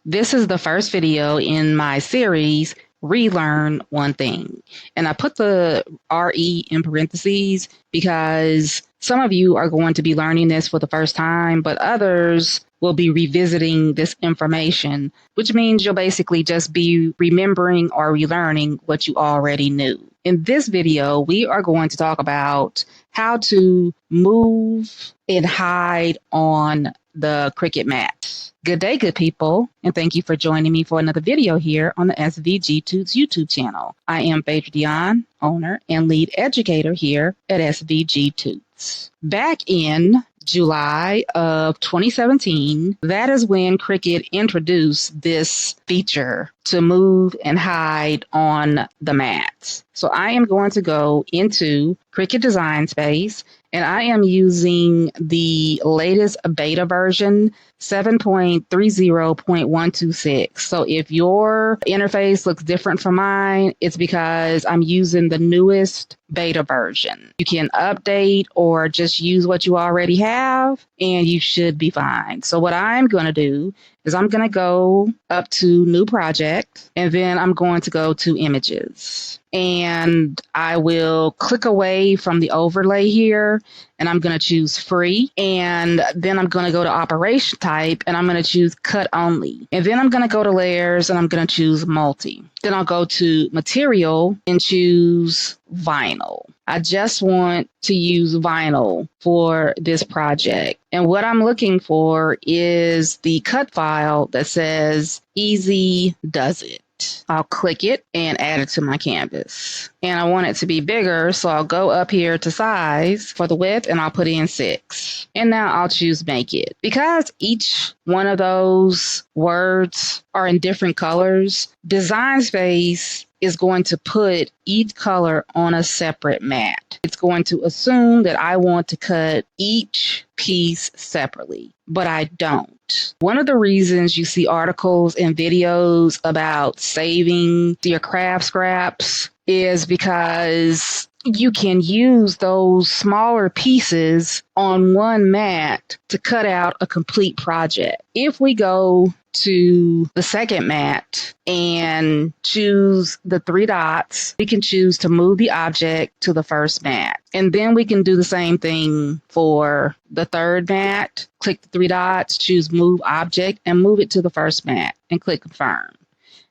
This is the first video in my series, Relearn One Thing. And I put the RE in parentheses because some of you are going to be learning this for the first time, but others will be revisiting this information, which means you'll basically just be remembering or relearning what you already knew. In this video, we are going to talk about how to move and hide on the Cricut mat. Good day, good people, and thank you for joining me for another video here on the SVG Tuts YouTube channel. I am Phaedra Dion, owner and lead educator here at SVG Tuts. Back in July of 2017, that is when Cricut introduced this feature to move and hide on the mat. So I am going to go into Cricut Design Space, and I am using the latest beta version, 7.30.126. So if your interface looks different from mine, it's because I'm using the newest beta version. You can update or just use what you already have, and you should be fine. So what I'm going to do is I'm going to go up to New Project, and then I'm going to go to Images. And I will click away from the overlay here, and I'm going to choose Free. And then I'm going to go to Operation Type, and I'm going to choose Cut Only. And then I'm going to go to Layers, and I'm going to choose Multi. Then I'll go to Material and choose Vinyl. I just want to use vinyl for this project. And what I'm looking for is the cut file that says Easy Does It. I'll click it and add it to my canvas. And I want it to be bigger, so I'll go up here to size for the width and I'll put in 6. And now I'll choose Make It. Because each one of those words are in different colors, Design Space is going to put each color on a separate mat. It's going to assume that I want to cut each piece separately, but I don't. One of the reasons you see articles and videos about saving your craft scraps is because you can use those smaller pieces on one mat to cut out a complete project. If we go to the second mat and choose the 3 dots, we can choose to move the object to the first mat. And then we can do the same thing for the third mat. Click the 3 dots, choose Move Object, and move it to the first mat, and click Confirm.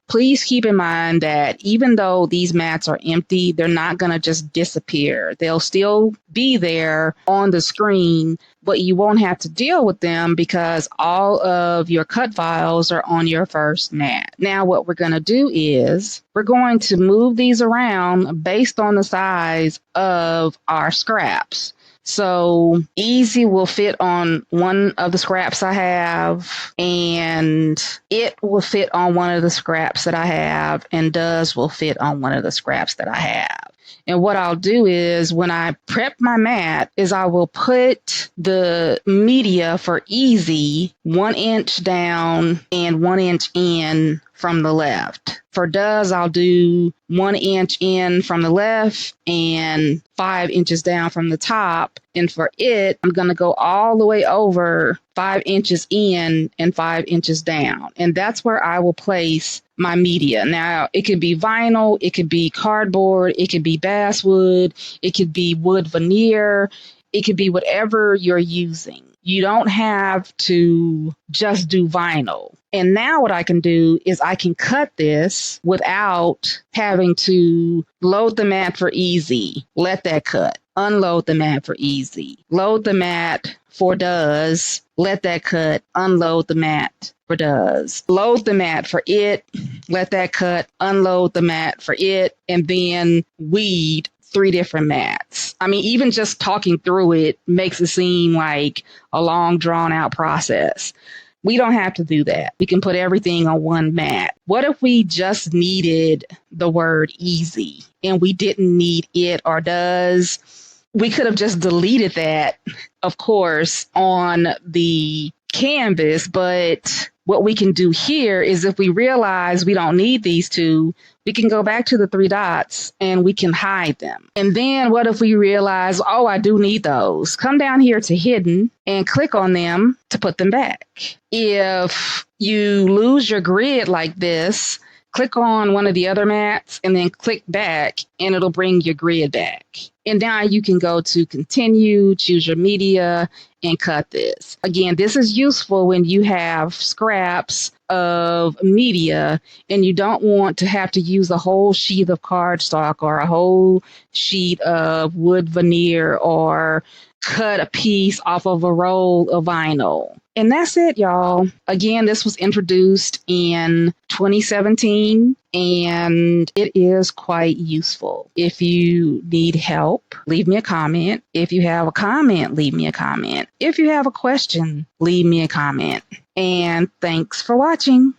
Please keep in mind that even though these mats are empty, they're not going to just disappear. They'll still be there on the screen, but you won't have to deal with them because all of your cut files are on your first mat. Now, what we're going to do is we're going to move these around based on the size of our scraps. So Easy will fit on one of the scraps I have, and It will fit on one of the scraps that I have, and Does will fit on one of the scraps that I have. And what I'll do is when I prep my mat is I will put the media for Easy 1 inch down and 1 inch in from the left. For Does, I'll do 1 inch in from the left and 5 inches down from the top. And for It, I'm going to go all the way over 5 inches in and 5 inches down. And that's where I will place my media. Now, it could be vinyl, it could be cardboard, it could be basswood, it could be wood veneer, it could be whatever you're using. You don't have to just do vinyl. And now what I can do is I can cut this without having to load the mat for Easy, let that cut, unload the mat for Easy, load the mat for Does, let that cut, unload the mat for Does, load the mat for It, let that cut, unload the mat for It, and then weed 3 different mats. I mean, even just talking through it makes it seem like a long, drawn-out process. We don't have to do that. We can put everything on one mat. What if we just needed the word Easy and we didn't need It or Does? We could have just deleted that, of course, on the canvas, but what we can do here is if we realize we don't need these two, we can go back to the three dots and we can hide them. And then what if we realize, oh, I do need those? Come down here to hidden and click on them to put them back. If you lose your grid like this, click on one of the other mats and then click back and it'll bring your grid back. And now you can go to continue, choose your media, and cut this. Again, this is useful when you have scraps of media and you don't want to have to use a whole sheet of cardstock or a whole sheet of wood veneer or cut a piece off of a roll of vinyl. And that's it, y'all. Again, this was introduced in 2017 and it is quite useful. If you need help, leave me a comment. If you have a comment, leave me a comment. If you have a question, leave me a comment. And thanks for watching.